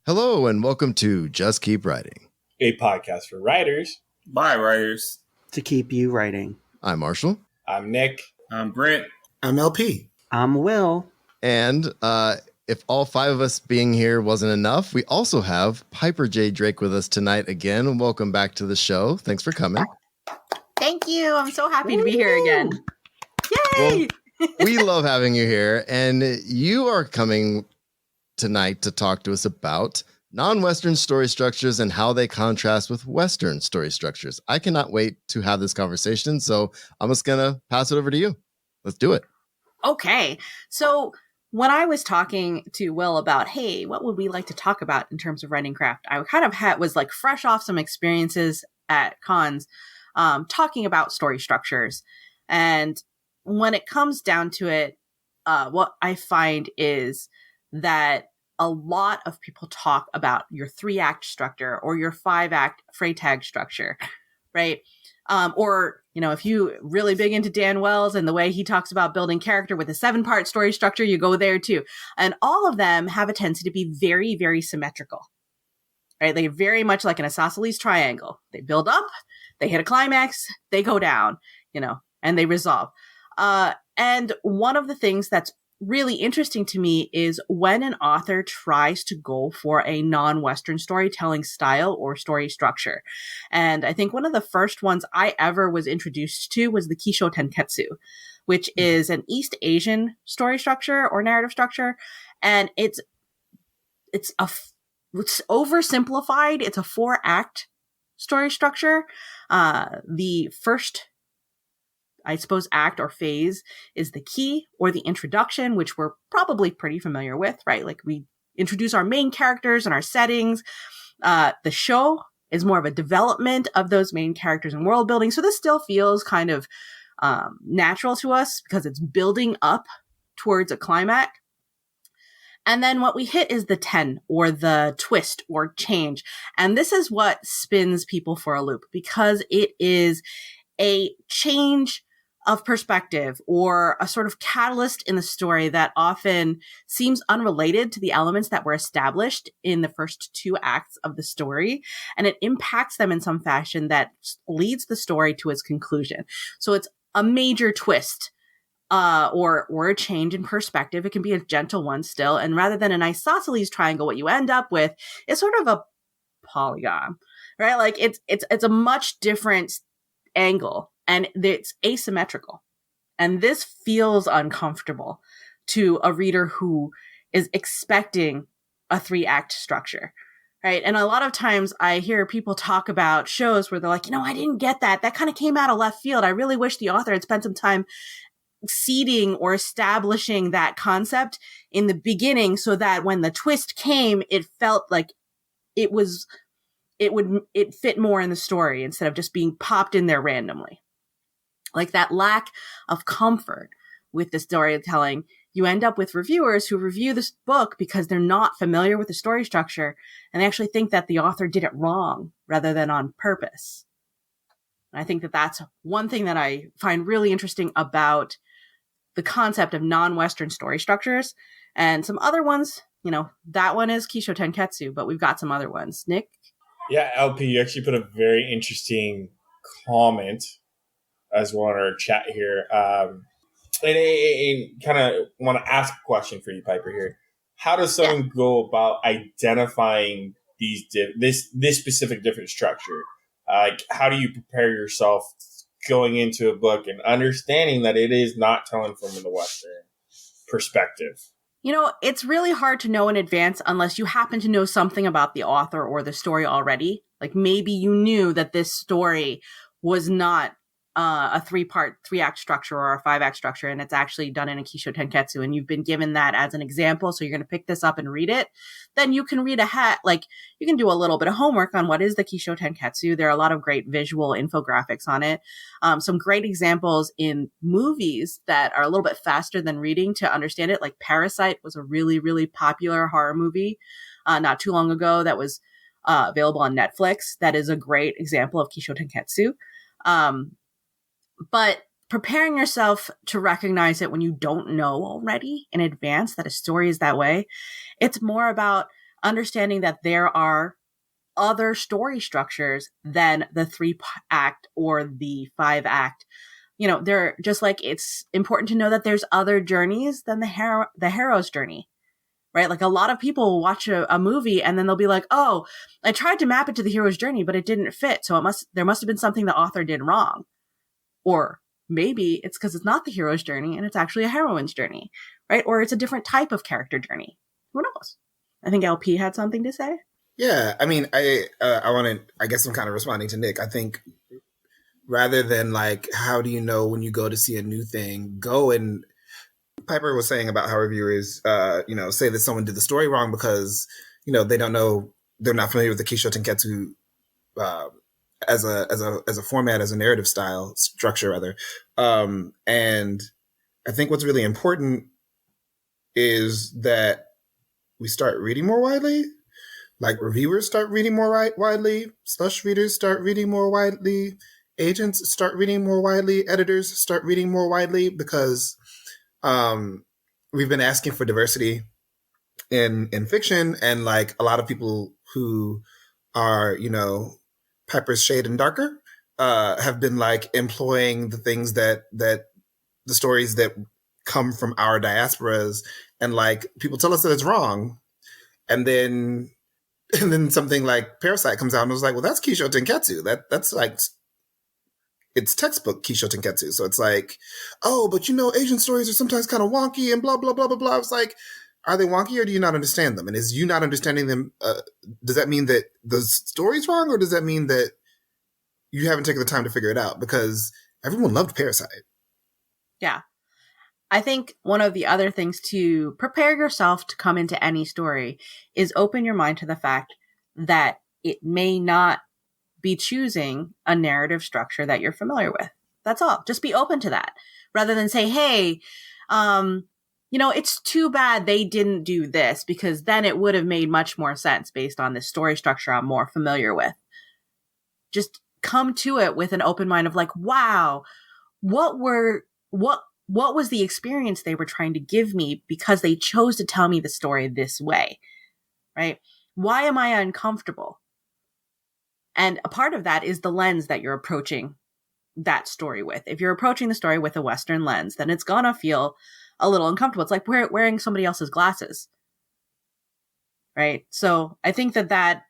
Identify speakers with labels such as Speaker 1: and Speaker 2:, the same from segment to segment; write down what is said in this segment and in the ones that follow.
Speaker 1: Hello and welcome to Just Keep Writing,
Speaker 2: a podcast for writers
Speaker 3: by writers
Speaker 4: to keep you writing.
Speaker 1: I'm Marshall.
Speaker 2: I'm Nick.
Speaker 3: I'm Brent.
Speaker 5: I'm LP.
Speaker 4: I'm Will.
Speaker 1: And if all five of us being here wasn't enough, we also have Piper J. Drake with us tonight again. Welcome back to the show. Thanks for coming.
Speaker 6: Thank you. I'm so happy to be here again. Yay!
Speaker 1: Well, we love having you here. And you are coming tonight to talk to us about non-Western story structures and how they contrast with Western story structures. I cannot wait to have this conversation. So I'm just going to pass it over to you. Let's do it.
Speaker 6: Okay. So when I was talking to Will about, hey, what would we like to talk about in terms of writing craft? I kind of was like fresh off some experiences at cons, talking about story structures. And when it comes down to it, what I find is that a lot of people talk about your 3-act structure or your 5-act Freytag structure, right? Or, you know, if you really big into Dan Wells and the way he talks about building character with a 7-part story structure, you go there too. And all of them have a tendency to be very, very symmetrical, right? They're very much like an isosceles triangle. They build up, they hit a climax, they go down, you know, and they resolve. And one of the things that's really interesting to me is when an author tries to go for a non-Western storytelling style or story structure. And I think one of the first ones I ever was introduced to was the Kisho Tenketsu, which is an East Asian story structure or narrative structure. And it's oversimplified. It's a 4-act story structure. The first, I suppose, act or phase is the key or the introduction, which we're probably pretty familiar with, right? Like we introduce our main characters and our settings. The show is more of a development of those main characters and world building. So this still feels kind of natural to us because it's building up towards a climax. And then what we hit is the 10 or the twist or change. And this is what spins people for a loop because it is a change of perspective or a sort of catalyst in the story that often seems unrelated to the elements that were established in the first 2 acts of the story. And it impacts them in some fashion that leads the story to its conclusion. So it's a major twist, or a change in perspective. It can be a gentle one still. And rather than an isosceles triangle, what you end up with is sort of a polygon, right? Like it's a much different angle. And it's asymmetrical. And this feels uncomfortable to a reader who is expecting a 3-act structure, right? And a lot of times I hear people talk about shows where they're like, you know, I didn't get that. That kind of came out of left field. I really wish the author had spent some time seeding or establishing that concept in the beginning so that when the twist came, it felt like it fit more in the story instead of just being popped in there randomly. Like that lack of comfort with the storytelling, you end up with reviewers who review this book because they're not familiar with the story structure and they actually think that the author did it wrong rather than on purpose. And I think that that's one thing that I find really interesting about the concept of non-Western story structures. And some other ones, you know, that one is Kisho Tenketsu, but we've got some other ones. Nick?
Speaker 2: Yeah, LP, you actually put a very interesting comment as well in our chat here. And kind of want to ask a question for you, Piper, here. How does someone go about identifying this specific different structure? Like, how do you prepare yourself going into a book and understanding that it is not telling from the Western perspective?
Speaker 6: You know, it's really hard to know in advance unless you happen to know something about the author or the story already. Like maybe you knew that this story was not a 3-act structure or a 5-act structure, and it's actually done in a Kisho Tenketsu, and you've been given that as an example, so you're going to pick this up and read it, then you can read you can do a little bit of homework on what is the Kisho Tenketsu. There are a lot of great visual infographics on it. Some great examples in movies that are a little bit faster than reading to understand it, like Parasite was a really, really popular horror movie not too long ago that was available on Netflix. That is a great example of Kisho Tenketsu. But preparing yourself to recognize it when you don't know already in advance that a story is that way, it's more about understanding that there are other story structures than the 3-act or the 5-act. They're just like, it's important to know that there's other journeys than the hero's journey, right? Like, a lot of people will watch a movie and then they'll be like, oh, I tried to map it to the hero's journey, but it didn't fit. So there must have been something the author did wrong. Or maybe it's because it's not the hero's journey and it's actually a heroine's journey, right? Or it's a different type of character journey. Who knows? I think LP had something to say.
Speaker 5: Yeah, I mean, I guess I'm kind of responding to Nick. I think rather than like, how do you know when you go to see a new thing, go and Piper was saying about how reviewers, say that someone did the story wrong because, they don't know, they're not familiar with the Kisho Tenketsu as a format, as a narrative style structure rather. And I think what's really important is that we start reading more widely. Like, reviewers start reading more widely, slush readers start reading more widely, agents start reading more widely, editors start reading more widely, because we've been asking for diversity in fiction, and like a lot of people who are, Piper's shade and darker, have been like employing the things that the stories that come from our diasporas, and like people tell us that it's wrong, and then something like Parasite comes out and was like, well, that's Kisho Tenketsu. That's like, it's textbook Kisho Tenketsu. So it's like, oh, but Asian stories are sometimes kind of wonky and blah, blah, blah, blah, blah. I was like, are they wonky or do you not understand them? And is you not understanding them, does that mean that the story's wrong, or does that mean that you haven't taken the time to figure it out? Because everyone loved Parasite.
Speaker 6: Yeah. I think one of the other things to prepare yourself to come into any story is open your mind to the fact that it may not be choosing a narrative structure that you're familiar with. That's all. Just be open to that, rather than say, hey, it's too bad they didn't do this, because then it would have made much more sense based on the story structure I'm more familiar with. Just come to it with an open mind of like, wow, what was the experience they were trying to give me because they chose to tell me the story this way, right? Why am I uncomfortable? And a part of that is the lens that you're approaching that story with. If you're approaching the story with a Western lens, then it's gonna feel a little uncomfortable. It's like wearing somebody else's glasses, right? So I think that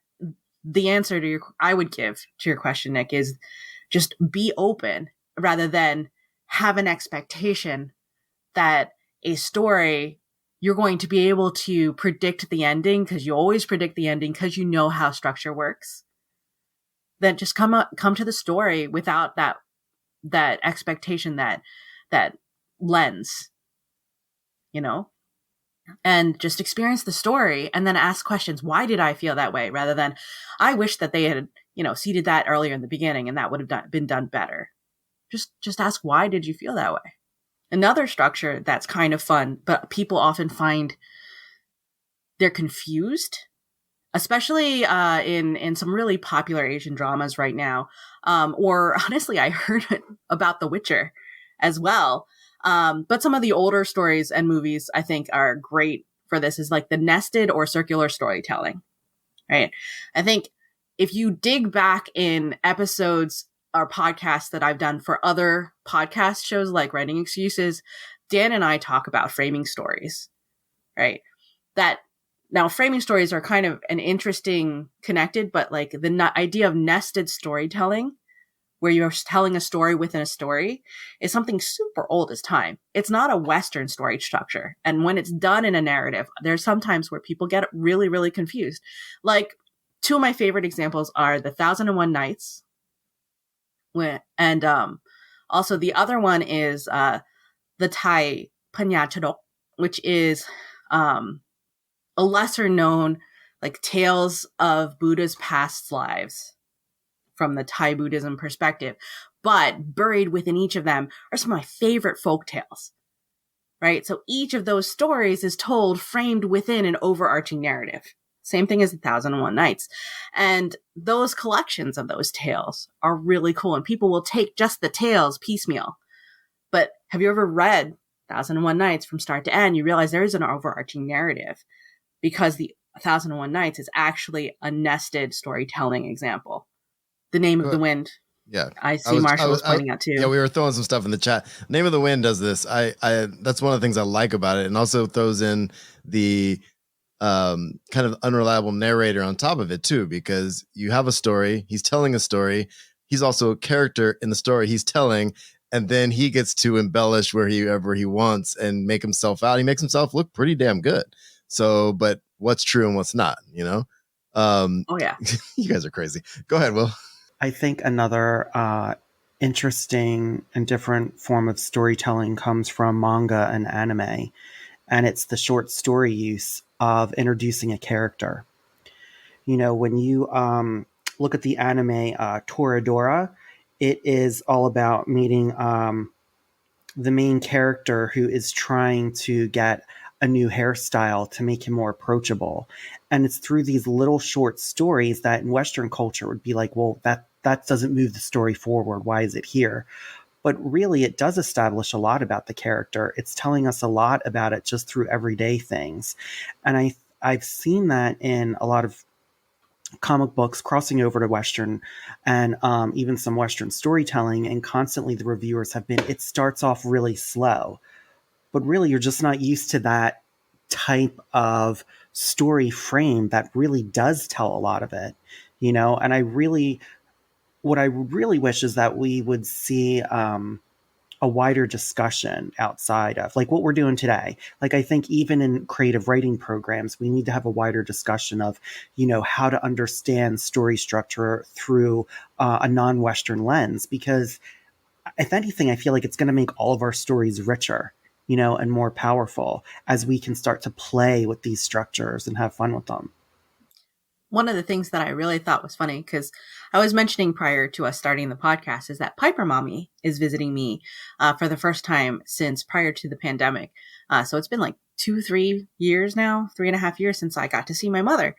Speaker 6: the answer I would give to your question, Nick, is just be open rather than have an expectation that a story, you're going to be able to predict the ending, because you always predict the ending because you know how structure works. Then just come to the story without that expectation, that lens, and just experience the story and then ask questions. Why did I feel that way? Rather than, I wish that they had, seeded that earlier in the beginning and that would have been done better. Just ask, why did you feel that way? Another structure that's kind of fun, but people often find they're confused, especially in some really popular Asian dramas right now. Or honestly, I heard about The Witcher as well. But some of the older stories and movies I think are great for this, is like the nested or circular storytelling, right? I think if you dig back in episodes or podcasts that I've done for other podcast shows like Writing Excuses, Dan and I talk about framing stories, right? That now framing stories are kind of an interesting connected, but like the idea of nested storytelling, where you're telling a story within a story, is something super old as time. It's not a Western story structure. And when it's done in a narrative, there's sometimes where people get really, really confused. Like, two of my favorite examples are The 1001 Nights, and also the other one is the Thai Panyachadok, which is a lesser known like tales of Buddha's past lives from the Thai Buddhism perspective. But buried within each of them are some of my favorite folk tales, right? So each of those stories is told framed within an overarching narrative. Same thing as The 1001 Nights. And those collections of those tales are really cool. And people will take just the tales piecemeal. But have you ever read 1001 Nights from start to end? You realize there is an overarching narrative, because 1001 Nights is actually a nested storytelling example. The Name of the Wind.
Speaker 1: Yeah.
Speaker 6: I see Marshall was pointing out too.
Speaker 1: Yeah, we were throwing some stuff in the chat. Name of the Wind does this. I that's one of the things I like about it, and also throws in the kind of unreliable narrator on top of it too, because you have a story, he's telling a story, he's also a character in the story he's telling, and then he gets to embellish wherever he wants and make himself out. He makes himself look pretty damn good. So, but what's true and what's not, you know?
Speaker 6: Oh yeah.
Speaker 1: You guys are crazy. Go ahead, Will.
Speaker 4: I think another interesting and different form of storytelling comes from manga and anime, and it's the short story use of introducing a character. You know, when you look at the anime Toradora, it is all about meeting the main character who is trying to get a new hairstyle to make him more approachable. And it's through these little short stories that in Western culture would be like, well, that doesn't move the story forward. Why is it here? But really, it does establish a lot about the character. It's telling us a lot about it just through everyday things. And I've seen that in a lot of comic books crossing over to Western and even some Western storytelling. And constantly the reviewers have been, it starts off really slow. But really, you're just not used to that type of story frame that really does tell a lot of it, you know? And what I really wish is that we would see a wider discussion outside of like what we're doing today. Like, I think even in creative writing programs, we need to have a wider discussion of, you know, how to understand story structure through a non-Western lens, because if anything, I feel like it's going to make all of our stories richer, you know, and more powerful as we can start to play with these structures and have fun with them.
Speaker 6: One of the things that I really thought was funny, because I was mentioning prior to us starting the podcast, is that Piper Mommy is visiting me for the first time since prior to the pandemic. So it's been like 2-3 years now, 3.5 years since I got to see my mother.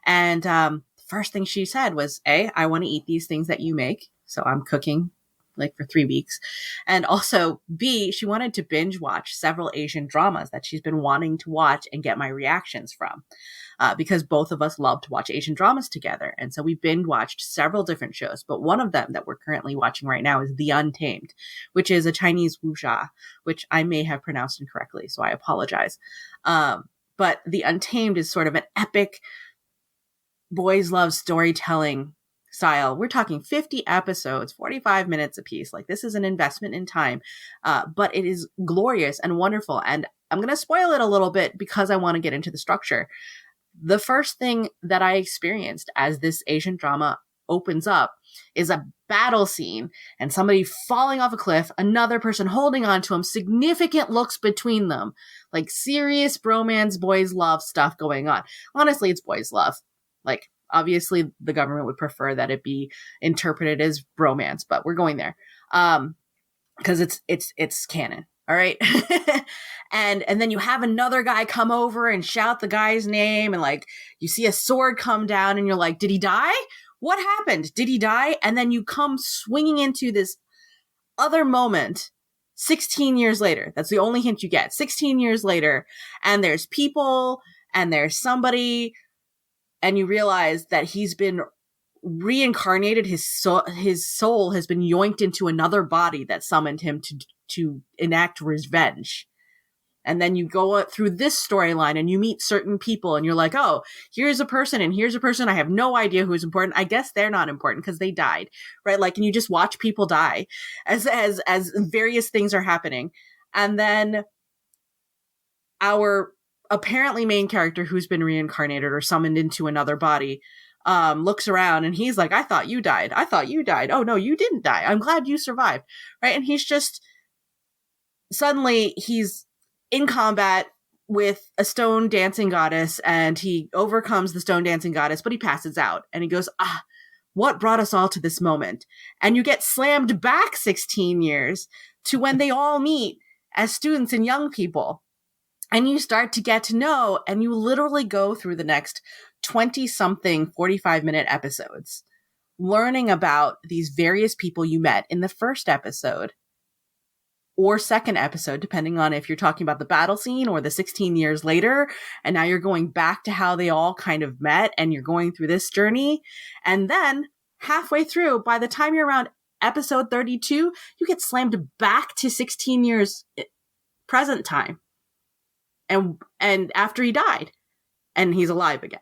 Speaker 6: And first thing she said was, A, I want to eat these things that you make. So I'm cooking like for 3 weeks. And also B, she wanted to binge watch several Asian dramas that she's been wanting to watch and get my reactions from. Because both of us love to watch Asian dramas together. And so we binge watched several different shows, but one of them that we're currently watching right now is The Untamed, which is a Chinese wuxia, which I may have pronounced incorrectly, so I apologize. But The Untamed is sort of an epic boys love storytelling style. We're talking 50 episodes, 45 minutes a piece. Like, this is an investment in time, but it is glorious and wonderful. And I'm going to spoil it a little bit because I want to get into the structure. The first thing that I experienced as this Asian drama opens up is a battle scene and somebody falling off a cliff, another person holding on to him, significant looks between them, like serious bromance, boys love stuff going on. Honestly, it's boys love. Like, obviously the government would prefer that it be interpreted as bromance, but we're going there. Because it's canon. All right. And then you have another guy come over and shout the guy's name, and like you see a sword come down and you're like, did he die? What happened? Did he die? And then you come swinging into this other moment 16 years later. That's the only hint you get. 16 years later, and there's people and there's somebody, and you realize that he's been reincarnated. His soul has been yoinked into another body that summoned him to enact revenge. And then you go through this storyline and you meet certain people and you're like, oh, here's a person and here's a person. I have no idea who's important. I guess they're not important because they died, right? Like, and you just watch people die as various things are happening. And then our apparently main character, who's been reincarnated or summoned into another body, looks around and he's like, I thought you died. I thought you died. Oh no, you didn't die. I'm glad you survived. Right. And he's just, suddenly he's in combat with a stone dancing goddess, and he overcomes the stone dancing goddess, but he passes out and he goes, what brought us all to this moment? And you get slammed back 16 years to when they all meet as students and young people. And you start to get to know, and you literally go through the next 20-something 45-minute episodes, learning about these various people you met in the first episode, or second episode, depending on if you're talking about the battle scene or the 16 years later. And now you're going back to how they all kind of met and you're going through this journey. And then halfway through, by the time you're around episode 32, you get slammed back to 16 years present time. And after he died, and he's alive again.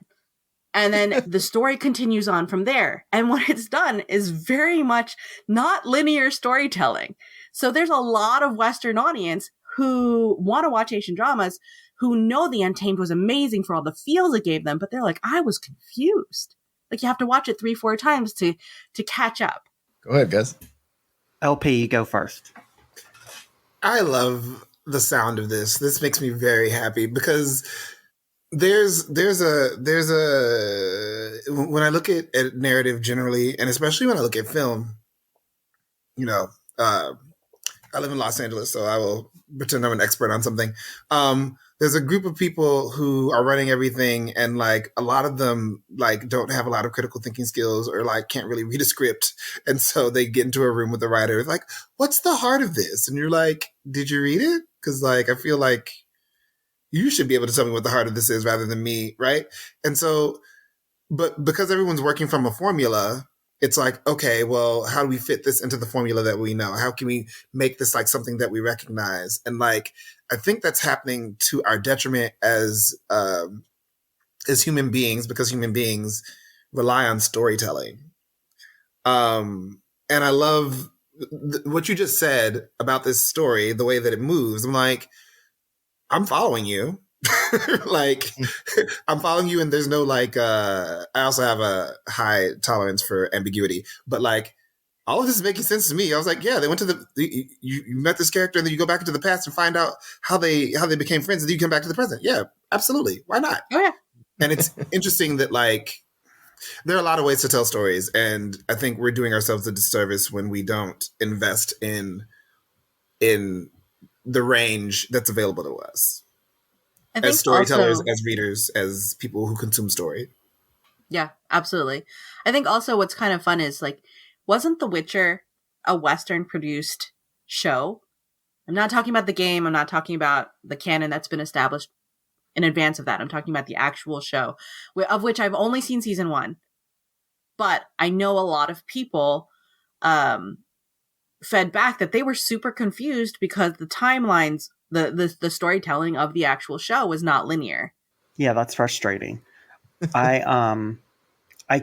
Speaker 6: And then the story continues on from there. And what it's done is very much not linear storytelling. So there's a lot of Western audience who want to watch Asian dramas, who know The Untamed was amazing for all the feels it gave them, but they're like, I was confused. Like, you have to watch it 3-4 times to catch up.
Speaker 1: Go ahead, guys.
Speaker 4: LP, you go first.
Speaker 5: I love the sound of this. This makes me very happy because there's a when I look at narrative generally, and especially when I look at film, I live in Los Angeles, so I will pretend I'm an expert on something. There's a group of people who are running everything, and like a lot of them like don't have a lot of critical thinking skills or like can't really read a script, and so they get into a room with the writer. It's like, what's the heart of this? And you're like, did you read it? Because like I feel like you should be able to tell me what the heart of this is rather than me, right? And so, but because everyone's working from a formula, it's like, okay, well, how do we fit this into the formula that we know? How can we make this like something that we recognize? And like, I think that's happening to our detriment as human beings, because human beings rely on storytelling. And I love what you just said about this story, the way that it moves. I'm like, I'm following you. Like, I'm following you, and there's no like, I also have a high tolerance for ambiguity, but like, all of this is making sense to me. I was like, yeah, they went to you met this character, and then you go back into the past and find out how they became friends, and then you come back to the present. Yeah, absolutely. Why not?
Speaker 6: Oh, yeah.
Speaker 5: And it's interesting that like, there are a lot of ways to tell stories, and I think we're doing ourselves a disservice when we don't invest in the range that's available to us as storytellers, as readers, as people who consume story.
Speaker 6: Yeah, absolutely. I think also what's kind of fun is like, wasn't The Witcher a Western produced show? I'm not talking about the game. I'm not talking about the canon that's been established in advance of that. I'm talking about the actual show, of which I've only seen season 1. But I know a lot of people fed back that they were super confused because the timelines, the storytelling of the actual show was not linear.
Speaker 4: Yeah, that's frustrating. I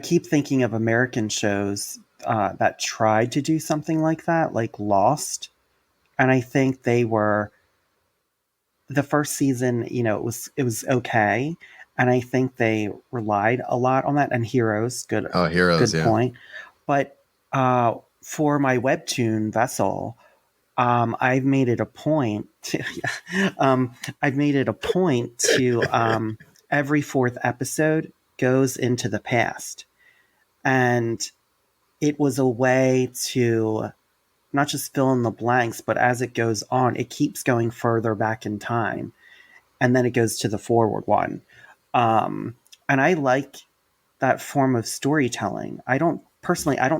Speaker 4: keep thinking of American shows that tried to do something like that, like Lost. And I think they were, the first season, it was okay. And I think they relied a lot on that. And Heroes, good point. But for my webtoon Vessel, I've made it a point to, every 4th episode goes into the past. And it was a way to not just fill in the blanks, but as it goes on, it keeps going further back in time. And then it goes to the forward one. And I like that form of storytelling. I don't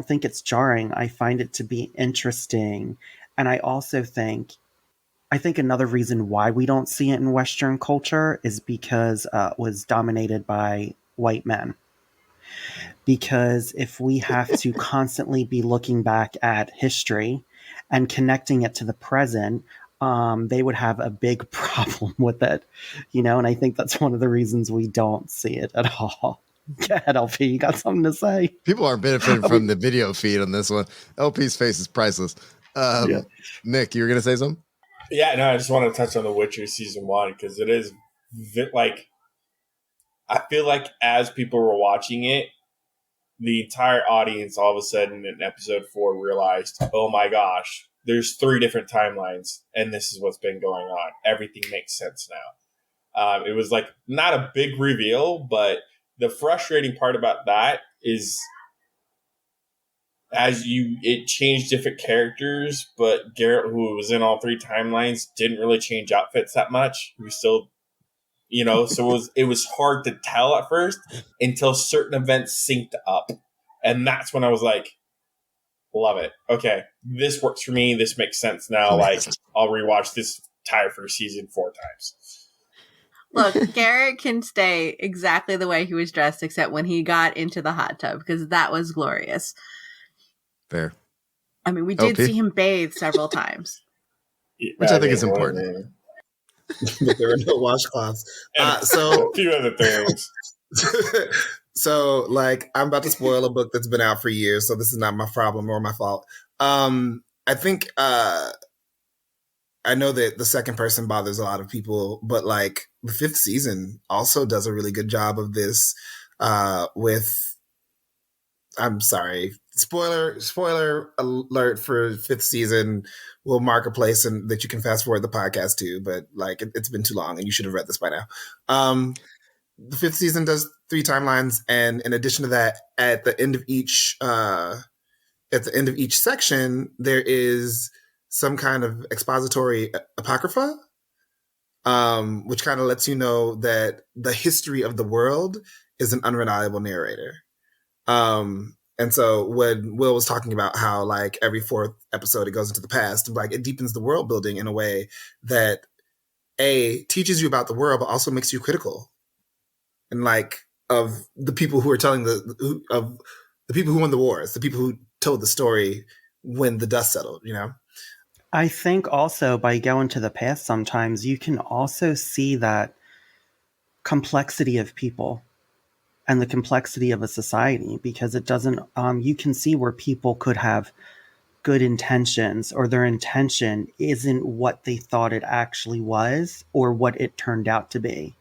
Speaker 4: think it's jarring. I find it to be interesting. And I also think another reason why we don't see it in Western culture is because it was dominated by white men. Because if we have to constantly be looking back at history and connecting it to the present, they would have a big problem with it, and I think that's one of the reasons we don't see it at all. Go ahead, LP, you got something to say?
Speaker 1: People aren't benefiting from the video feed on this one. LP's face is priceless. Yeah. Nick, you were going to say something?
Speaker 2: Yeah, no, I just want to touch on The Witcher season 1 because it is like, I feel like as people were watching it, the entire audience all of a sudden in episode 4 realized, oh my gosh, there's 3 different timelines, and this is what's been going on. Everything makes sense now. It was like not a big reveal, but the frustrating part about that is it changed different characters, but Garrett, who was in all 3 timelines, didn't really change outfits that much. We still, so it was hard to tell at first until certain events synced up. And that's when I was like, Love it. Okay, this works for me. This makes sense now. Like, I'll rewatch this entire first season 4 times.
Speaker 6: Look, Garrett can stay exactly the way he was dressed, except when he got into the hot tub, because that was glorious.
Speaker 1: Fair.
Speaker 6: I mean, we did
Speaker 1: LP?
Speaker 6: see him bathe several times.
Speaker 1: Which I think is important.
Speaker 5: But there were no washcloths.
Speaker 2: And
Speaker 5: So
Speaker 2: a few other things.
Speaker 5: so like I'm about to spoil a book that's been out for years, so this is not my problem or my fault. I think I know that the second person bothers a lot of people, but like the 5th season also does a really good job of this with I'm sorry. Spoiler alert for 5th season will mark a place and that you can fast forward the podcast to, but like it's been too long and you should have read this by now. The 5th season does 3 timelines, and in addition to that, at the end of each section, there is some kind of expository apocrypha, which kind of lets you know that the history of the world is an unreliable narrator. And so when Will was talking about how like every 4th episode it goes into the past, like it deepens the world building in a way that teaches you about the world, but also makes you critical. And like of the people who are telling of the people who won the wars, the people who told the story when the dust settled, you know?
Speaker 4: I think also by going to the past sometimes you can also see that complexity of people and the complexity of a society, because it doesn't, you can see where people could have good intentions or their intention isn't what they thought it actually was or what it turned out to be.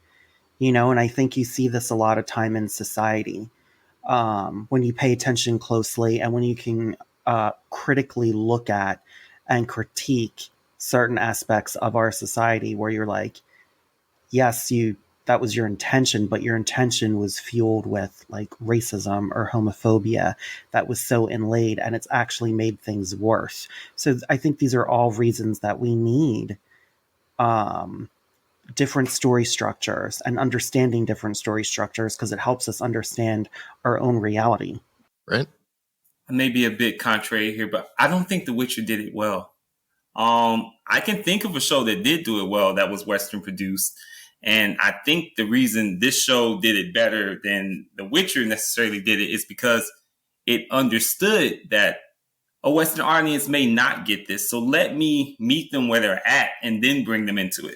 Speaker 4: You know, and I think you see this a lot of time in society when you pay attention closely and when you can critically look at and critique certain aspects of our society where you're like, yes, that was your intention, but your intention was fueled with like racism or homophobia that was so inlaid and it's actually made things worse. So I think these are all reasons that we need different story structures and understanding different story structures because it helps us understand our own reality.
Speaker 1: Brent?
Speaker 3: I may be a bit contrary here, but I don't think The Witcher did it well. I can think of a show that did do it well that was Western produced. And I think the reason this show did it better than The Witcher necessarily did it is because it understood that a Western audience may not get this. So let me meet them where they're at and then bring them into it.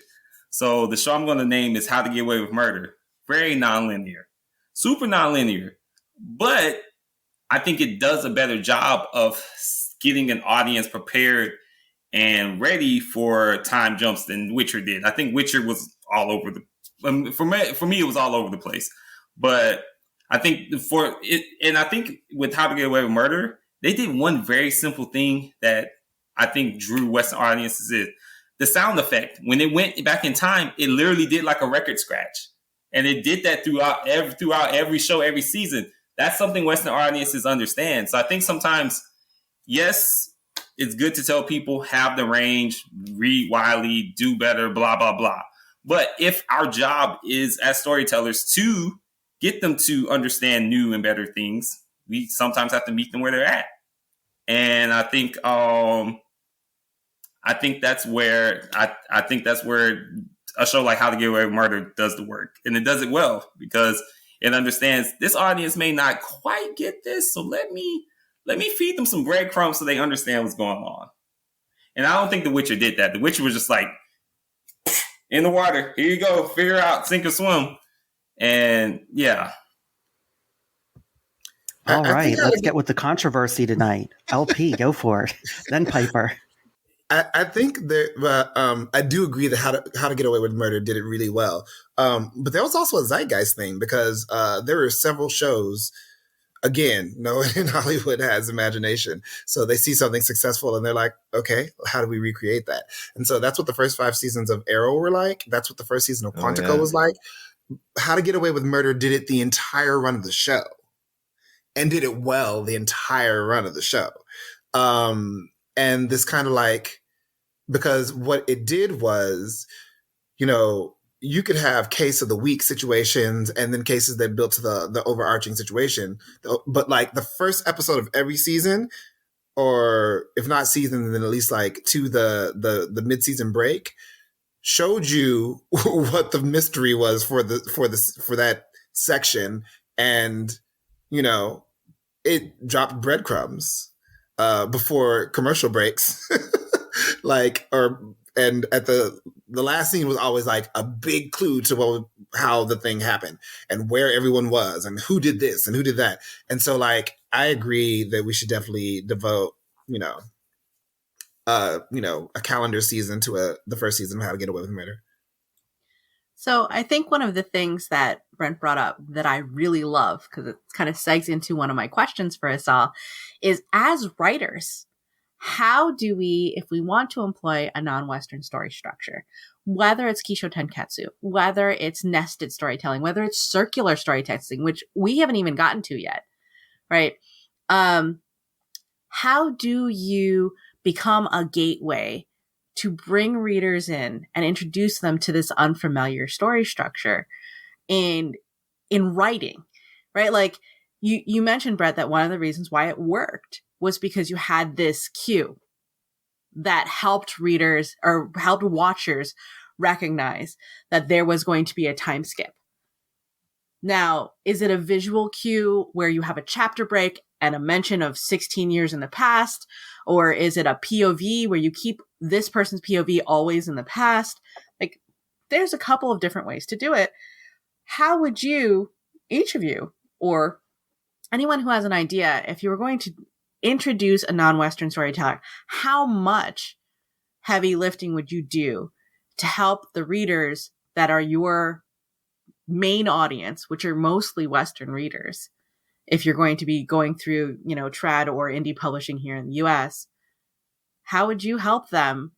Speaker 3: So the show I'm going to name is How to Get Away with Murder. Very nonlinear, super nonlinear, but I think it does a better job of getting an audience prepared and ready for time jumps than Witcher did. I think Witcher was all over for me, it was all over the place. But I think and I think with How to Get Away with Murder, they did one very simple thing that I think drew Western audiences in. The sound effect. When it went back in time, it literally did like a record scratch. And it did that throughout every show, every season. That's something Western audiences understand. So I think sometimes, yes, it's good to tell people have the range, read widely, do better, blah, blah, blah. But if our job is as storytellers to get them to understand new and better things, we sometimes have to meet them where they're at. And I think that's where a show like How to Get Away with Murder does the work. And it does it well because it understands this audience may not quite get this. So let me feed them some breadcrumbs so they understand what's going on. And I don't think The Witcher did that. The Witcher was just like, in the water, here you go, figure out, sink or swim. And yeah.
Speaker 4: All right, let's get with the controversy tonight. LP, go for it. Then Piper.
Speaker 5: I think that I do agree that How to Get Away with Murder did it really well. But there was also a zeitgeist thing because there were several shows. Again, no one in Hollywood has imagination. So they see something successful and they're like, okay, how do we recreate that? And so that's what the first 5 seasons of Arrow were like. That's what the first season of Quantico was like. How to Get Away with Murder did it the entire run of the show and did it well the entire run of the show. And this kind of like, because what it did was, you know, you could have case of the week situations and then cases that built to the overarching situation. But like the first episode of every season or if not season, then at least like to the mid-season break, showed you what the mystery was for that section, and it dropped breadcrumbs before commercial breaks. And at the last scene was always like a big clue to how the thing happened and where everyone was and who did this and who did that. And so like I agree that we should definitely devote a calendar season to the first season of How to Get Away with Murder.
Speaker 6: So I think one of the things that Brent brought up that I really love, because it kind of segs into one of my questions for us all, is as writers, how do we, if we want to employ a non-Western story structure, whether it's Kisho Tenketsu, whether it's nested storytelling, whether it's circular storytelling, which we haven't even gotten to yet, right? How do you become a gateway to bring readers in and introduce them to this unfamiliar story structure in writing, right? Like you mentioned, Brett, that one of the reasons why it worked was because you had this cue that helped readers or helped watchers recognize that there was going to be a time skip. Now, is it a visual cue where you have a chapter break and a mention of 16 years in the past? Or is it a POV where you keep this person's POV always in the past? Like, there's a couple of different ways to do it. How would you, each of you, or anyone who has an idea, if you were going to introduce a non-Western storyteller, how much heavy lifting would you do to help the readers that are your main audience, which are mostly Western readers, if you're going to be going through, trad or indie publishing here in the US, how would you help them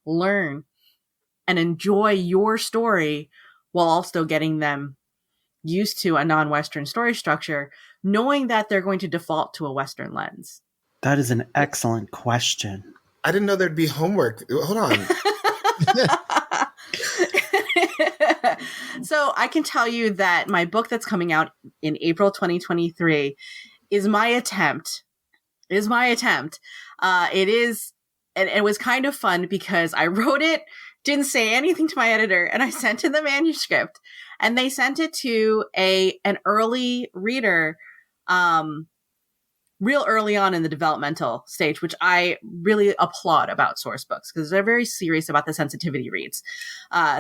Speaker 6: learn and enjoy your story while also getting them used to a non-Western story structure, knowing that they're going to default to a Western lens?
Speaker 4: That is an excellent question.
Speaker 5: I didn't know there'd be homework. Hold on.
Speaker 6: So I can tell you that my book that's coming out in April 2023 is my attempt. It is, and it was kind of fun because I wrote it, didn't say anything to my editor, and I sent in the manuscript, and they sent it to an early reader, real early on in the developmental stage, which I really applaud about source books because they're very serious about the sensitivity reads.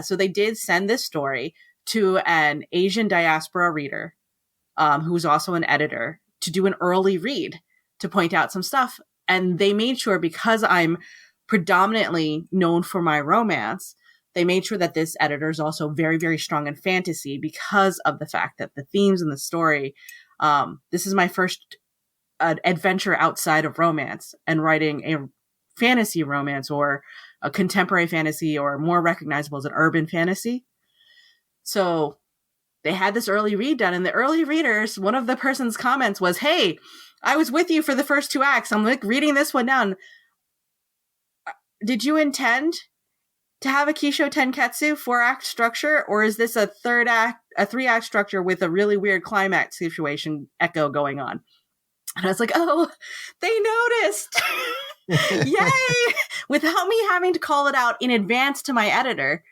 Speaker 6: So they did send this story to an Asian diaspora reader, who's also an editor, to do an early read to point out some stuff. And they made sure, because I'm predominantly known for my romance, they made sure that this editor is also very, very strong in fantasy because of the fact that the themes in the story, this is my first adventure outside of romance and writing a fantasy romance or a contemporary fantasy, or more recognizable as an urban fantasy. So they had this early read done, and the early readers, one of the person's comments was, "Hey, I was with you for the first 2 acts. I'm like reading this one down. Did you intend to have a Kisho Tenketsu 4-act structure, or is this a 3-act structure with a really weird climax situation echo going on?" And I was like, "Oh, they noticed." Yay! Without me having to call it out in advance to my editor,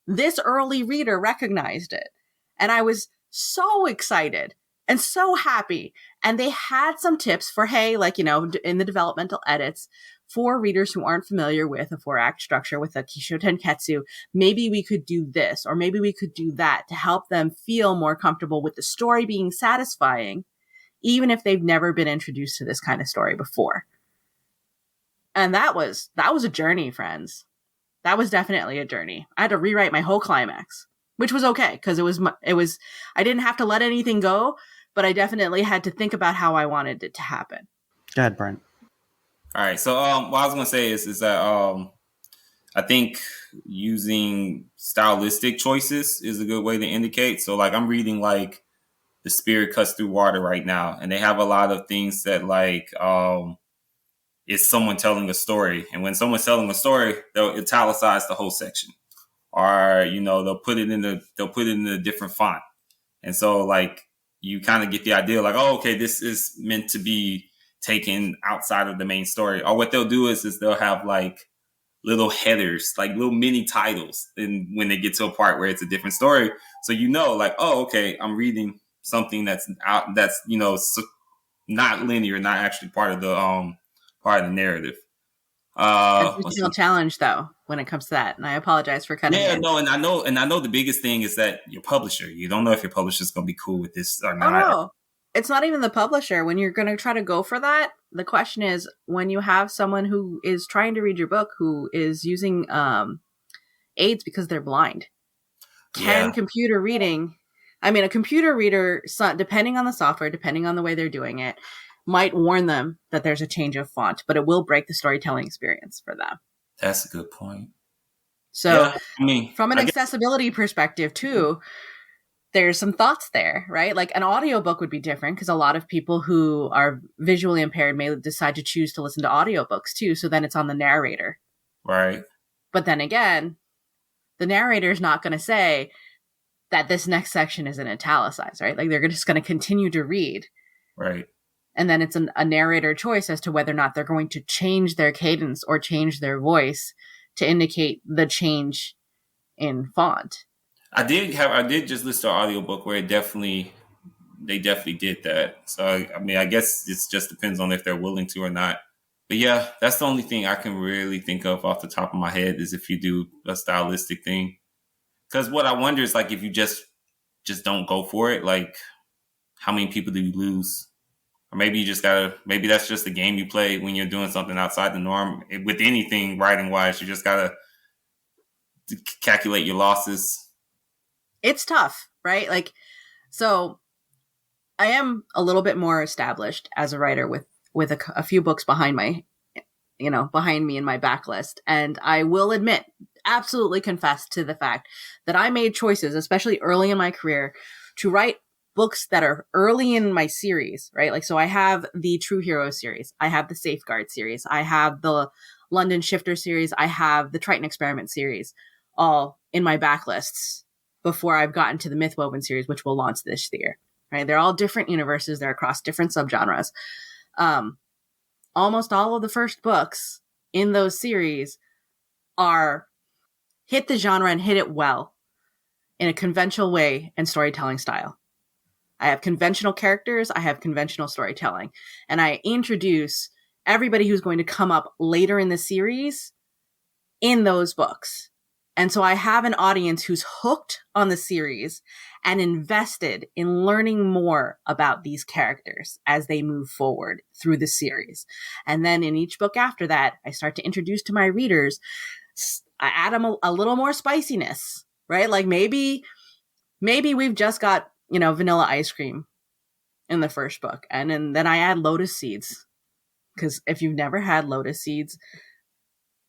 Speaker 6: this early reader recognized it. And I was so excited and so happy. And they had some tips for, hey, in the developmental edits, for readers who aren't familiar with a 4-act structure with a Kisho Tenketsu, maybe we could do this, or maybe we could do that to help them feel more comfortable with the story being satisfying, even if they've never been introduced to this kind of story before. And that was a journey, friends. That was definitely a journey. I had to rewrite my whole climax, which was okay because I didn't have to let anything go, but I definitely had to think about how I wanted it to happen.
Speaker 4: Go ahead, Brent.
Speaker 3: All right. So what I was going to say is that I think using stylistic choices is a good way to indicate. So like I'm reading like The Spirit Cuts Through Water right now, and they have a lot of things that like is someone telling a story. And when someone's telling a story, they'll italicize the whole section, or they'll put it in a different font. And so like you kind of get the idea like, oh, okay, this is meant to be taken outside of the main story. Or what they'll do is they'll have like little headers, like little mini titles, and when they get to a part where it's a different story, so like, oh, okay, I'm reading something that's not linear, not actually part of the narrative.
Speaker 6: Additional challenge though when it comes to that, and I apologize for cutting in.
Speaker 3: No, and I know the biggest thing is that your publisher, you don't know if your publisher is going to be cool with this or not.
Speaker 6: Oh, no. It's not even the publisher. When you're going to try to go for that, the question is, when you have someone who is trying to read your book who is using aids because they're blind, can computer reading, I mean, a computer reader, depending on the software, depending on the way they're doing it, might warn them that there's a change of font, but it will break the storytelling experience for them.
Speaker 3: That's a good point.
Speaker 6: So from an accessibility perspective too, there's some thoughts there, right? Like an audiobook would be different because a lot of people who are visually impaired may decide to choose to listen to audiobooks too. So then it's on the narrator.
Speaker 3: Right.
Speaker 6: But then again, the narrator is not going to say that this next section is in italicized, right? Like they're just going to continue to read.
Speaker 3: Right.
Speaker 6: And then it's a narrator choice as to whether or not they're going to change their cadence or change their voice to indicate the change in font.
Speaker 3: I did just listen to an audiobook where they definitely did that. So I mean, I guess it just depends on if they're willing to or not. But yeah, that's the only thing I can really think of off the top of my head is if you do a stylistic thing. Because what I wonder is like if you just don't go for it, like how many people do you lose? Or maybe you just maybe that's just the game you play when you're doing something outside the norm. With anything writing wise, you just gotta calculate your losses.
Speaker 6: It's tough, right? Like, so I am a little bit more established as a writer with a few books behind me in my backlist. And I will admit, absolutely confess to the fact that I made choices, especially early in my career, to write books that are early in my series, right? Like, so I have the True Hero series. I have the Safeguard series. I have the London Shifter series. I have the Triton Experiment series, all in my backlists before I've gotten to the Mythwoven series, which will launch this year, right? They're all different universes. They're across different subgenres. Almost all of the first books in those series are hit the genre and hit it well in a conventional way and storytelling style. I have conventional characters. I have conventional storytelling. And I introduce everybody who's going to come up later in the series in those books. And so I have an audience who's hooked on the series and invested in learning more about these characters as they move forward through the series. And then in each book after that, I start to introduce to my readers, I add them a little more spiciness, right? Like maybe we've just got, vanilla ice cream in the first book. And then I add lotus seeds. Because if you've never had lotus seeds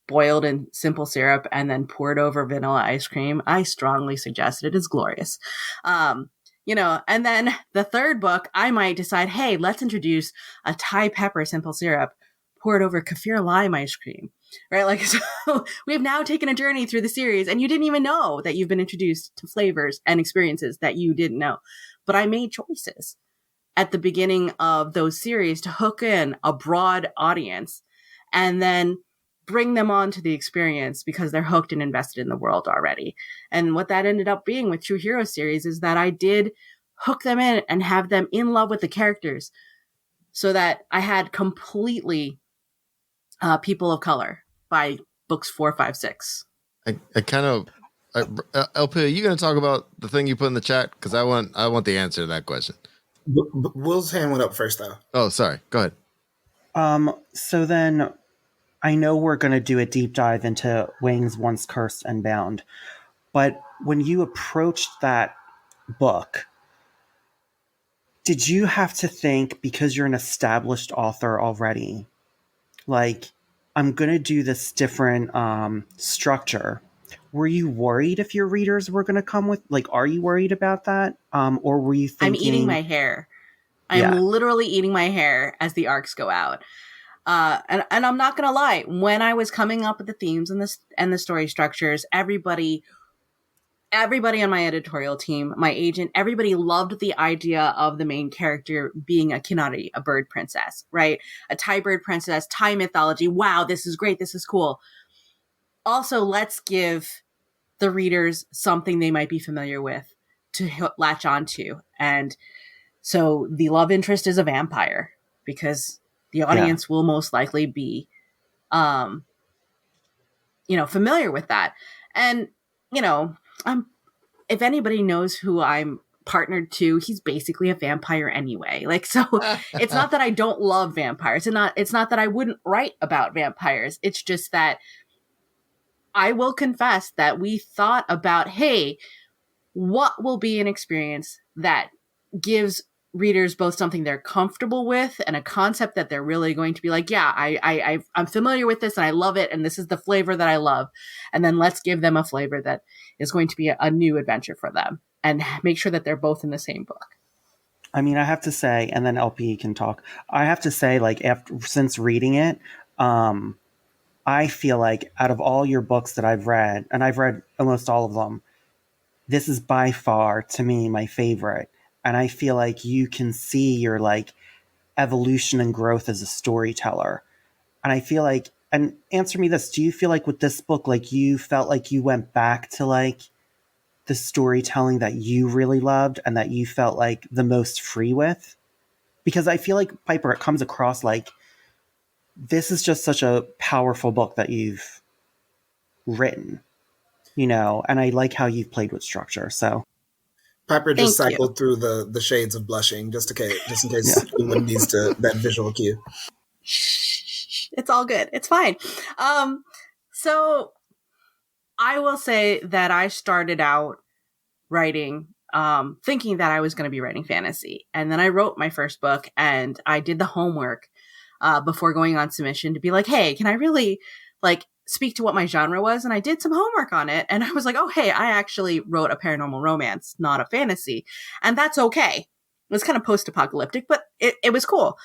Speaker 6: boiled in simple syrup and then poured over vanilla ice cream, I strongly suggest it. It is glorious. And then the third book, I might decide, hey, let's introduce a Thai pepper simple syrup poured over kaffir lime ice cream, right? Like, so we've now taken a journey through the series and you didn't even know that you've been introduced to flavors and experiences that you didn't know. But I made choices at the beginning of those series to hook in a broad audience and then bring them on to the experience because they're hooked and invested in the world already. And what that ended up being with True Hero series is that I did hook them in and have them in love with the characters so that I had completely people of color by books 4, 5, 6.
Speaker 1: LP, are you going to talk about the thing you put in the chat? Because I want the answer to that question.
Speaker 5: Will's hand went up first, though.
Speaker 1: Oh, sorry. Go ahead.
Speaker 4: So then I know we're going to do a deep dive into Wings Once Cursed and Bound, but when you approached that book, did you have to think, because you're an established author already, like, I'm going to do this different structure? Were you worried if your readers were going to come with, like, are you worried about that? Or were you thinking...
Speaker 6: I'm eating my hair. I'm literally eating my hair as the arcs go out. And I'm not going to lie. When I was coming up with the themes and the story structures, everybody everybody on my editorial team, my agent, everybody loved the idea of the main character being a Kinari, a bird princess, right? A Thai bird princess, Thai mythology. Wow, this is great. This is cool. Also, let's give the readers something they might be familiar with to latch onto. And so the love interest is a vampire because the audience will most likely be, familiar with that. And, if anybody knows who I'm partnered to, he's basically a vampire anyway. Like, so it's not that I don't love vampires. It's not that I wouldn't write about vampires. It's just that I will confess that we thought about, hey, what will be an experience that gives readers both something they're comfortable with and a concept that they're really going to be like, yeah, I'm familiar with this and I love it. And this is the flavor that I love. And then let's give them a flavor that is going to be a new adventure for them and make sure that they're both in the same book.
Speaker 4: I mean, I have to say, and then LP can talk. I have to say, like, since reading it, I feel like out of all your books that I've read, and I've read almost all of them, this is by far, to me, my favorite. And I feel like you can see your, like, evolution and growth as a storyteller. And I feel like, and answer me this, do you feel like with this book, like, you felt like you went back to, like, the storytelling that you really loved and that you felt like the most free with? Because I feel like, Piper, it comes across like this is just such a powerful book that you've written, and I like how you've played with structure. So
Speaker 5: Piper just cycled through the shades of blushing just in case anyone needs that visual cue.
Speaker 6: It's all good. It's fine. So I will say that I started out writing, thinking that I was going to be writing fantasy. And then I wrote my first book and I did the homework before going on submission to be like, hey, can I really speak to what my genre was? And I did some homework on it. And I was like, oh, hey, I actually wrote a paranormal romance, not a fantasy. And that's okay. It was kind of post-apocalyptic, but it was cool.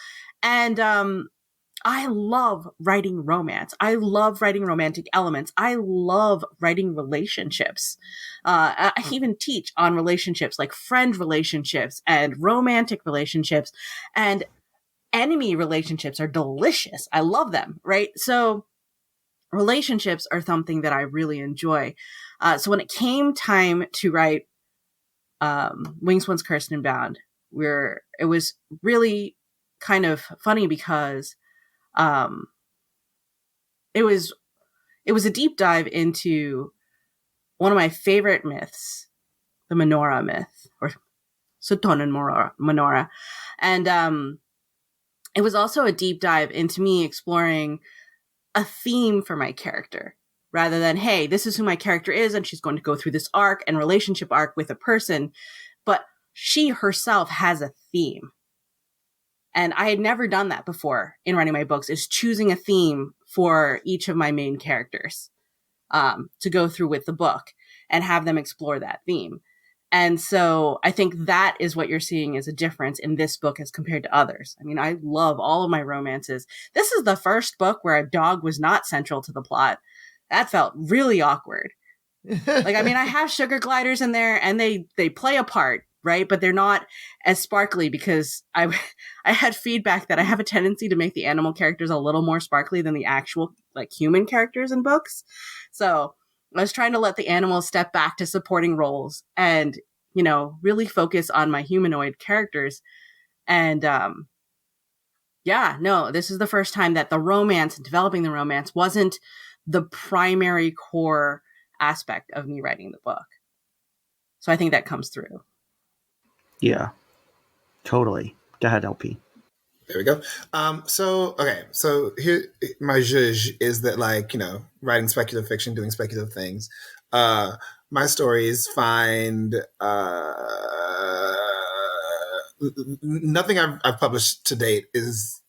Speaker 6: And I love writing romance. I love writing romantic elements. I love writing relationships. I even teach on relationships, like friend relationships and romantic relationships, and enemy relationships are delicious. I love them, right? So relationships are something that I really enjoy. So when it came time to write Wings Once Cursed and Bound, it was really kind of funny because it was a deep dive into one of my favorite myths, the menorah myth, or Sutonen menorah. And it was also a deep dive into me exploring a theme for my character, rather than, hey, this is who my character is, and she's going to go through this arc and relationship arc with a person, but she herself has a theme. And I had never done that before in writing my books, is choosing a theme for each of my main characters to go through with the book and have them explore that theme. And so I think that is what you're seeing as a difference in this book as compared to others. I mean, I love all of my romances. This is the first book where a dog was not central to the plot. That felt really awkward. I have sugar gliders in there and they play a part, right? But they're not as sparkly because I had feedback that I have a tendency to make the animal characters a little more sparkly than the actual human characters in books. So I was trying to let the animals step back to supporting roles and, really focus on my humanoid characters. And, this is the first time that the romance, developing the romance, wasn't the primary core aspect of me writing the book. So I think that comes through.
Speaker 4: Yeah, totally. Go ahead, LP.
Speaker 5: There we go. So here, my zhuzh is that, writing speculative fiction, doing speculative things. My stories find nothing I've published to date is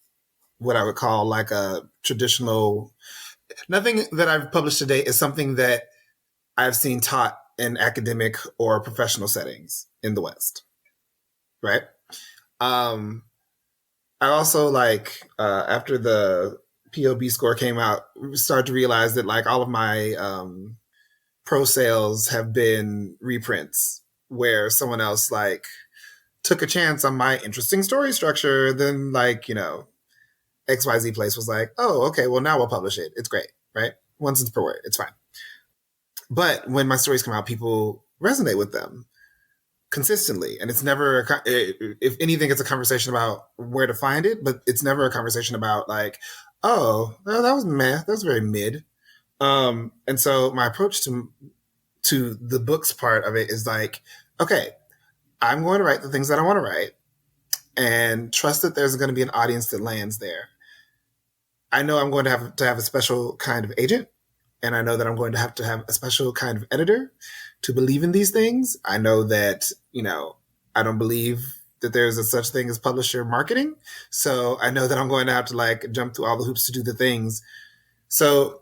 Speaker 5: what I would call a traditional. Nothing that I've published to date is something that I've seen taught in academic or professional settings in the West. Right. I also after the POB score came out, started to realize that all of my pro sales have been reprints where someone else like took a chance on my interesting story structure. Then like, XYZ place was like, oh, okay, well now we'll publish it. It's great, right? 1 cent per word. It's fine. But when my stories come out, people resonate with them consistently. And it's never, if anything, it's a conversation about where to find it, but it's never a conversation about like, oh, no, that was meh. That was very mid. And so my approach to the books part of it is like, okay, I'm going to write the things that I want to write and trust that there's going to be an audience that lands there. I know I'm going to have a special kind of agent, and I know that I'm going to have a special kind of editor to believe in these things. I know that, I don't believe that there's a such thing as publisher marketing. So I know that I'm going to have to like jump through all the hoops to do the things. So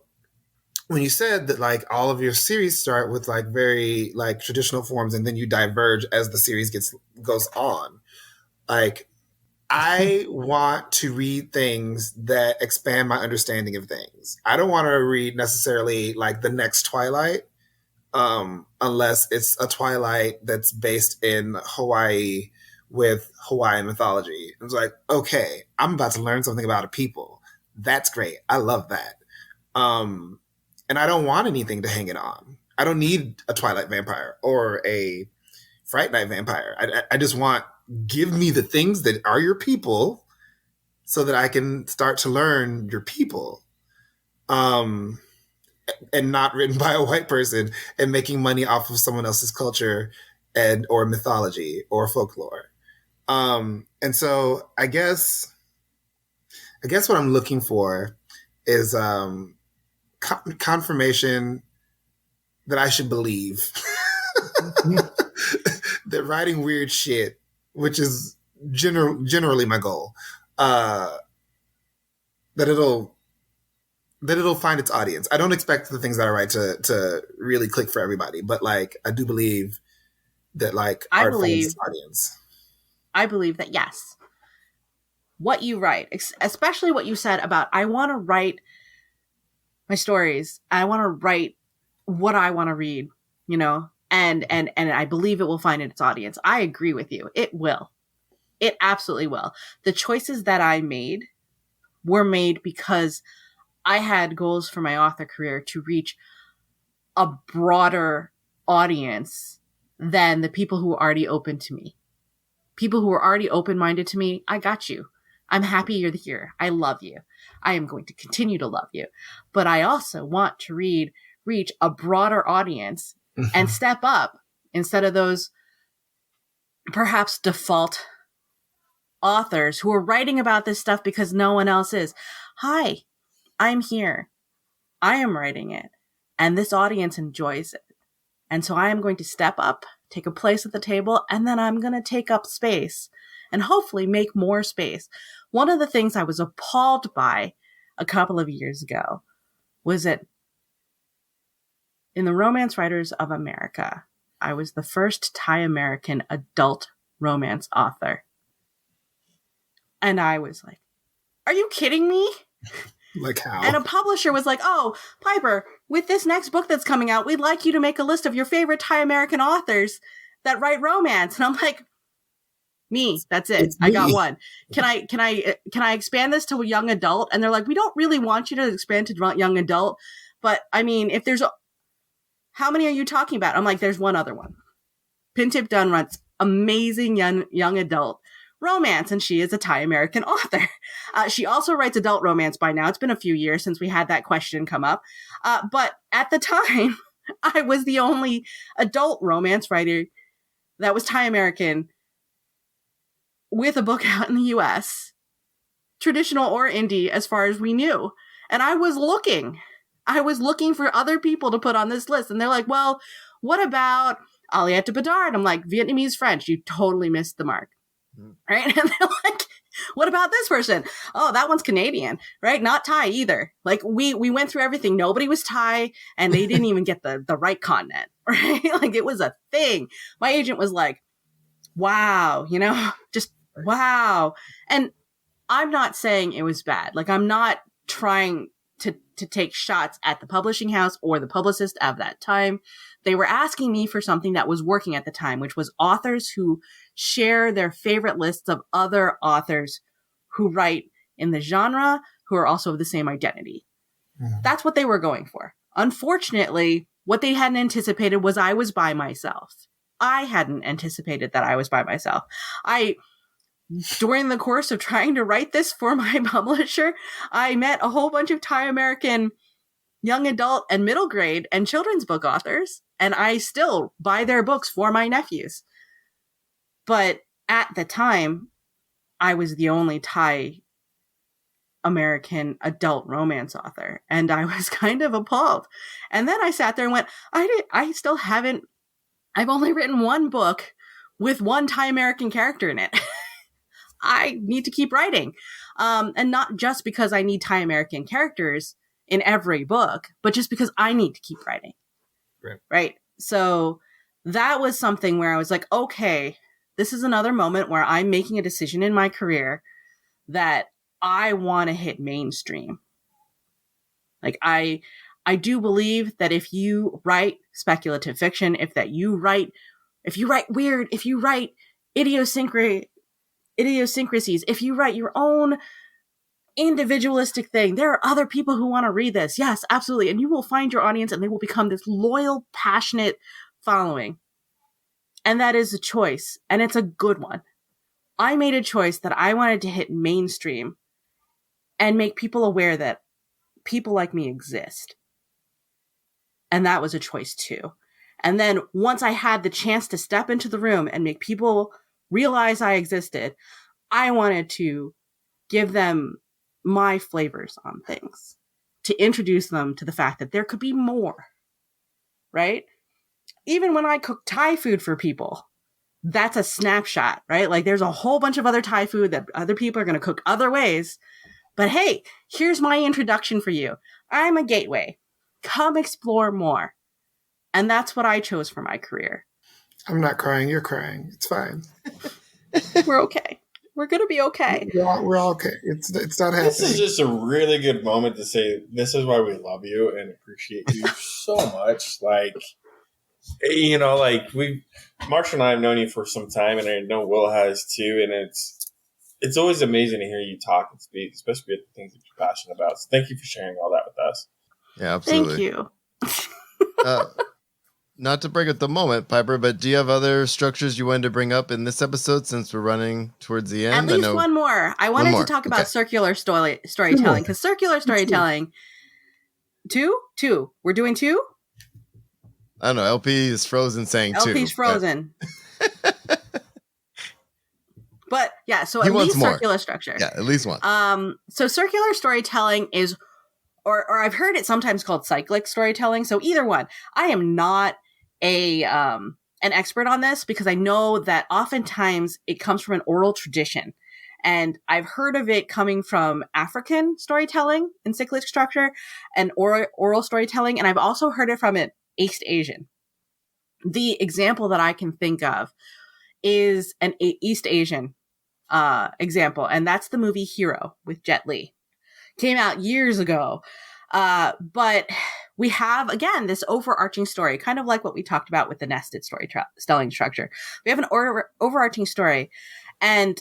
Speaker 5: when you said that like all of your series start with like very like traditional forms and then you diverge as the series goes on, like I want to read things that expand my understanding of things. I don't want to read necessarily like the next Twilight, unless it's a Twilight that's based in Hawaii with Hawaiian mythology. It's like, okay, I'm about to learn something about a people. That's great. I love that. And I don't want anything to hang it on. I don't need a Twilight vampire or a Fright Night vampire. I just want, give me the things that are your people so that I can start to learn your people. And not written by a white person and making money off of someone else's culture or mythology or folklore. And so I guess what I'm looking for is confirmation that I should believe that writing weird shit, which is generally my goal, that it'll find its audience. I don't expect the things that I write to really click for everybody, but like I do believe that like art finds its audience.
Speaker 6: I believe that yes, what you write, especially what you said about I want to write my stories, I want to write what I want to read, and I believe it will find its audience. I agree with you. It will. It absolutely will. The choices that I made were made because I had goals for my author career to reach a broader audience than the people who are already open to me. People who are already open-minded to me, I got you. I'm happy you're here. I love you. I am going to continue to love you. But I also want to reach a broader audience and step up instead of those perhaps default authors who are writing about this stuff because no one else is. Hi, I'm here. I am writing it. And this audience enjoys it. And so I am going to step up, take a place at the table, and then I'm going to take up space and hopefully make more space. One of the things I was appalled by a couple of years ago was that in the Romance Writers of America, I was the first Thai American adult romance author. And I was like, are you kidding me?
Speaker 5: Like how?
Speaker 6: And a publisher was like, oh, Piper, with this next book that's coming out, we'd like you to make a list of your favorite Thai American authors that write romance. And I'm like, me, that's it. I got one. Can I expand this to a young adult? And they're like, we don't really want you to expand to young adult. But I mean, if there's how many are you talking about? I'm like, there's one other one. Pintip Dunn writes amazing young adult romance, and she is a Thai American author. She also writes adult romance by now. It's been a few years since we had that question come up. But at the time, I was the only adult romance writer that was Thai American with a book out in the US, traditional or indie, as far as we knew. And I was looking for other people to put on this list. And they're like, well, what about Aliette Bedard? I'm like, Vietnamese, French. You totally missed the mark. Right? And they're like, what about this person? Oh, that one's Canadian, right? Not Thai either. Like we went through everything. Nobody was Thai, and they didn't even get the right continent, right? Like it was a thing. My agent was like, wow, just wow. And I'm not saying it was bad. Like I'm not trying to take shots at the publishing house or the publicist of that time. They were asking me for something that was working at the time, which was authors who share their favorite lists of other authors who write in the genre, who are also of the same identity. That's what they were going for. Unfortunately, what they hadn't anticipated was I was by myself. I hadn't anticipated that I was by myself. During the course of trying to write this for my publisher, I met a whole bunch of Thai American young adult and middle grade and children's book authors, and I still buy their books for my nephews. But at the time, I was the only Thai American adult romance author, and I was kind of appalled. And then I sat there and went, I've only written one book with one Thai American character in it. I need to keep writing. And not just because I need Thai American characters in every book, but just because I need to keep writing. Right. So that was something where I was like, okay, this is another moment where I'm making a decision in my career that I want to hit mainstream. Like I do believe that if you write speculative fiction, if you write weird, if you write idiosyncrasies, if you write your own individualistic thing, there are other people who want to read this. Yes, absolutely. And you will find your audience and they will become this loyal, passionate following. And that is a choice. And it's a good one. I made a choice that I wanted to hit mainstream and make people aware that people like me exist. And that was a choice too. And then once I had the chance to step into the room and make people realize I existed, I wanted to give them my flavors on things, to introduce them to the fact that there could be more, right? Even when I cook Thai food for people, that's a snapshot, right? Like there's a whole bunch of other Thai food that other people are going to cook other ways. But hey, here's my introduction for you. I'm a gateway. Come explore more. And that's what I chose for my career.
Speaker 5: I'm not crying. You're crying. It's fine.
Speaker 6: We're okay. We're going to be okay.
Speaker 5: We're all okay. It's not happening.
Speaker 2: This is just a really good moment to say this is why we love you and appreciate you so much. Like, you know, like Marshall and I have known you for some time, and I know Will has too. And it's always amazing to hear you talk and speak, especially about the things that you're passionate about. So thank you for sharing all that with us.
Speaker 1: Yeah, absolutely.
Speaker 6: Thank you.
Speaker 1: Not to break up the moment, Piper, but do you have other structures you wanted to bring up in this episode since we're running towards the end?
Speaker 6: At least one more. I wanted to talk about circular storytelling, because circular storytelling... Two? We're doing two?
Speaker 1: I don't know. LP is frozen saying two.
Speaker 6: LP's frozen. But yeah, so
Speaker 1: He
Speaker 6: at
Speaker 1: wants
Speaker 6: least
Speaker 1: more.
Speaker 6: circular structure.
Speaker 1: Yeah, at least one.
Speaker 6: So circular storytelling is, or I've heard it sometimes called cyclic storytelling. So either one. I am not an expert on this because I know that oftentimes it comes from an oral tradition. And I've heard of it coming from African storytelling in cyclic structure and oral storytelling. And I've also heard it from East Asian. The example that I can think of is an East Asian example. And that's the movie Hero with Jet Li. Came out years ago. But we have, again, this overarching story, kind of like what we talked about with the nested storytelling structure. We have an overarching story. And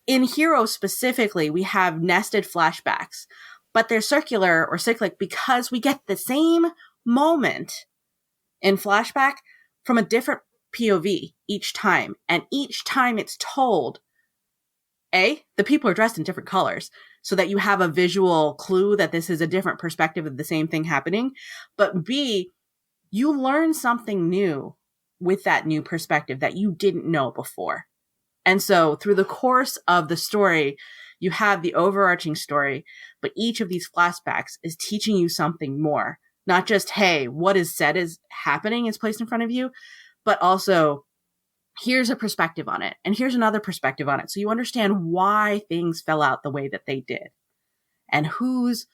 Speaker 6: in Hero specifically, we have nested flashbacks, but they're circular or cyclic because we get the same moment in flashback from a different POV each time. And each time it's told, A, the people are dressed in different colors so that you have a visual clue that this is a different perspective of the same thing happening. But B, you learn something new with that new perspective that you didn't know before. And so through the course of the story, you have the overarching story, but each of these flashbacks is teaching you something more. Not just, hey, what is said is happening is placed in front of you, but also here's a perspective on it. And here's another perspective on it. So you understand why things fell out the way that they did and who's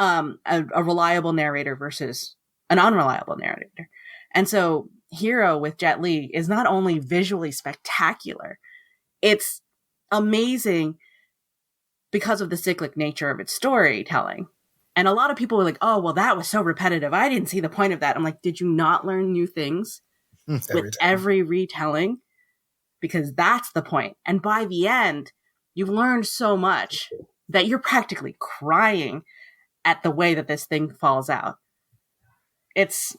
Speaker 6: a reliable narrator versus an unreliable narrator. And so Hero with Jet Li is not only visually spectacular, it's amazing because of the cyclic nature of its storytelling. And a lot of people were like, oh, well, that was so repetitive. I didn't see the point of that. I'm like, did you not learn new things with every retelling? Because that's the point. And by the end, you've learned so much that you're practically crying at the way that this thing falls out. It's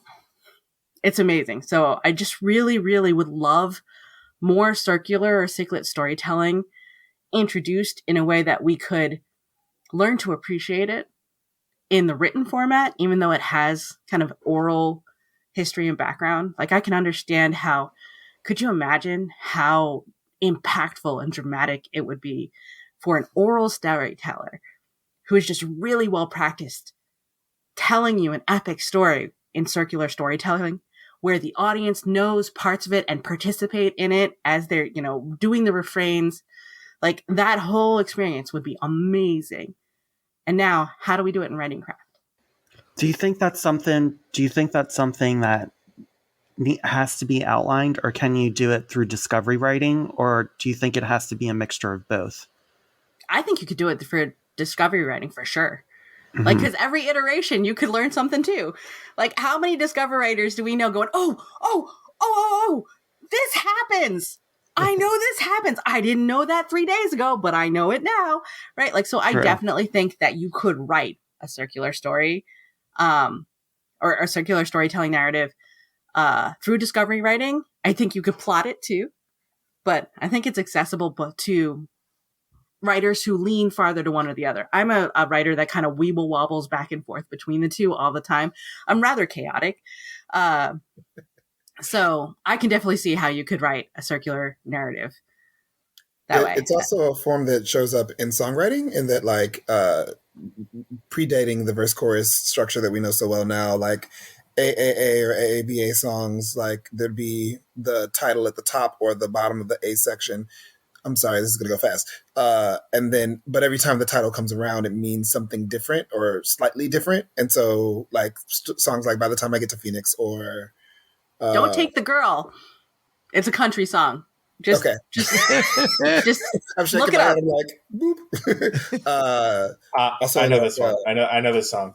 Speaker 6: amazing. So I just really, really would love more circular or cyclic storytelling introduced in a way that we could learn to appreciate it in the written format, even though it has kind of oral history and background. Like, I can understand how, could you imagine how impactful and dramatic it would be for an oral storyteller who is just really well practiced telling you an epic story in circular storytelling, where the audience knows parts of it and participate in it as they're, doing the refrains. Like, that whole experience would be amazing. And now, how do we do it in writing craft?
Speaker 4: Do you think that's something that has to be outlined, or can you do it through discovery writing, or do you think it has to be a mixture of both? I
Speaker 6: think you could do it for discovery writing for sure. Mm-hmm. Like, because every iteration you could learn something too. Like, how many discovery writers do we know going, oh, this happens. I know this happens. I didn't know that 3 days ago, but I know it now. Right. Like, so I definitely think that you could write a circular story, or a circular storytelling narrative, through discovery writing. I think you could plot it too, but I think it's accessible to writers who lean farther to one or the other. I'm a writer that kind of weeble wobbles back and forth between the two all the time. I'm rather chaotic. So I can definitely see how you could write a circular narrative that way.
Speaker 5: It's also a form that shows up in songwriting, in that, like, predating the verse chorus structure that we know so well now, like AAA or AABA songs, like there'd be the title at the top or the bottom of the A section. I'm sorry, this is going to go fast. But every time the title comes around, it means something different or slightly different. And so, like, songs like By the Time I Get to Phoenix, or
Speaker 6: Don't Take the Girl. It's a country song. Just
Speaker 5: I'm
Speaker 6: look it up.
Speaker 5: I'm like, boop.
Speaker 2: I know this one. I know this song.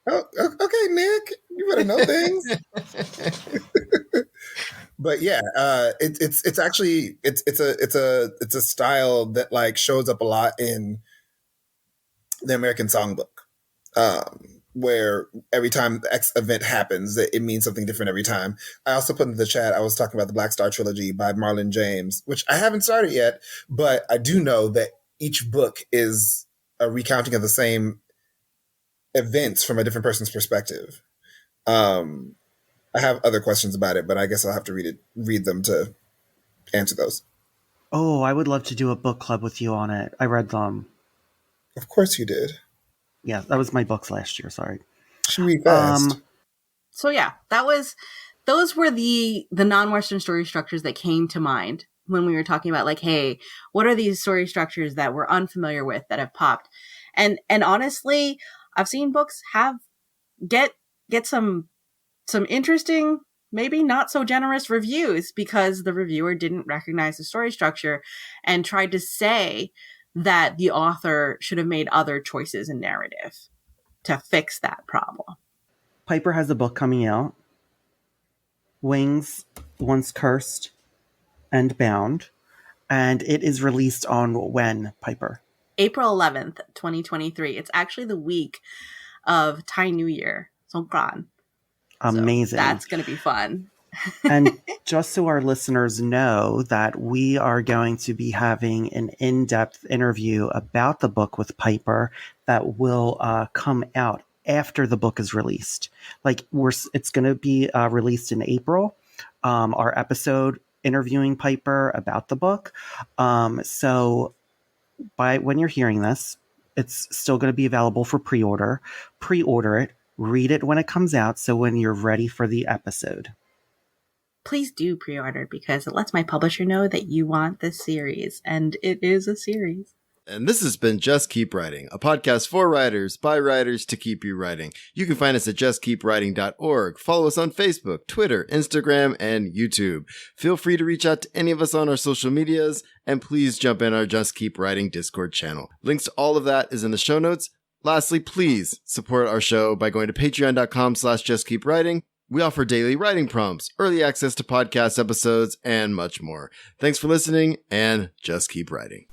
Speaker 5: Oh, okay, Nick, you better know things. But yeah, it's actually a style that, like, shows up a lot in the American Songbook, where every time the X event happens, it means something different every time. I also put in the chat, I was talking about the Black Star Trilogy by Marlon James, which I haven't started yet, but I do know that each book is a recounting of the same events from a different person's perspective. I have other questions about it, but I guess I'll have to read them to answer those.
Speaker 4: Oh, I would love to do a book club with you on it. I read them.
Speaker 5: Of course you did.
Speaker 4: Yeah, that was my books last year. Sorry.
Speaker 5: Should we fast?
Speaker 6: So yeah, those were the non-Western story structures that came to mind when we were talking about, like, hey, what are these story structures that we're unfamiliar with that have popped? And honestly, I've seen books get some interesting, maybe not so generous reviews because the reviewer didn't recognize the story structure and tried to say that the author should have made other choices in narrative to fix that problem.
Speaker 4: Piper has a book coming out, Wings, Once Cursed and Bound, and it is released on when, Piper?
Speaker 6: April 11th, 2023. It's actually the week of Thai New Year, Songkran.
Speaker 4: Amazing.
Speaker 6: So that's going to be fun.
Speaker 4: And just so our listeners know that we are going to be having an in-depth interview about the book with Piper that will come out after the book is released. Like, it's going to be released in April. Our episode interviewing Piper about the book. So when you're hearing this, it's still going to be available for pre-order. Pre-order it. Read it when it comes out, so when you're ready for the episode.
Speaker 6: Please do pre-order, because it lets my publisher know that you want this series, and it is a series.
Speaker 1: And this has been Just Keep Writing, a podcast for writers, by writers, to keep you writing. You can find us at justkeepwriting.org. Follow us on Facebook, Twitter, Instagram, and YouTube. Feel free to reach out to any of us on our social medias, and please jump in our Just Keep Writing Discord channel. Links to all of that is in the show notes. Lastly, please support our show by going to patreon.com/justkeepwriting. We offer daily writing prompts, early access to podcast episodes, and much more. Thanks for listening, and just keep writing.